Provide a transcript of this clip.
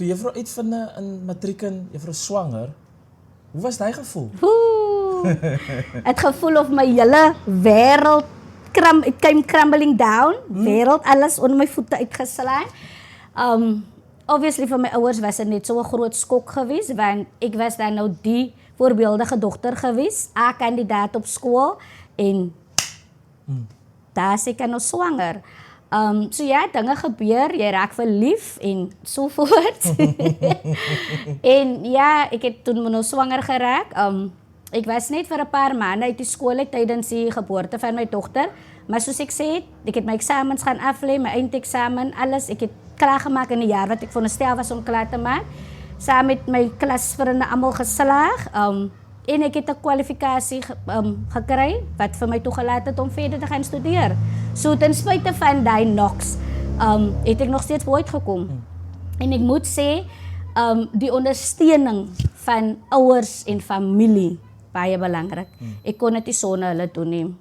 Toe juffrou uitvind in matriek en juffrou swanger, hoe was daai gevoel? Het gevoel of my hele wêreld it came crumbling down. Wêreld alles onder my voete uitgeslaan. Obviously vir my ouers was dit net so 'n groot skok geweest want ek was dan nou die voorbeeldige dogter geweest, A-kandidaat op skool en daar is ek nou swanger. So ja, dinge gebeur, jy raak verlief en so voort. En ja, ek het toen nou swanger geraak. Ek was net vir 'n paar maande uit die skool uit tydens die geboorte van my dogter, maar soos ek sê, ek het my eksamens gaan aflê, my eindeksamen, alles, ek het klaar gemaak in die jaar wat ek veronderstel was om klaar te maak. Saam met my klasvriende almal geslaag. En ek het 'n kwalifikasie gekry wat vir my toegelaat het om verder te gaan studeer. So ten spyte van daai knocks, het ek nog steeds vooruitgekom. En ek moet sê, die ondersteuning van ouers en familie baie belangrik. Ek kon dit nie sonder hulle doen nie.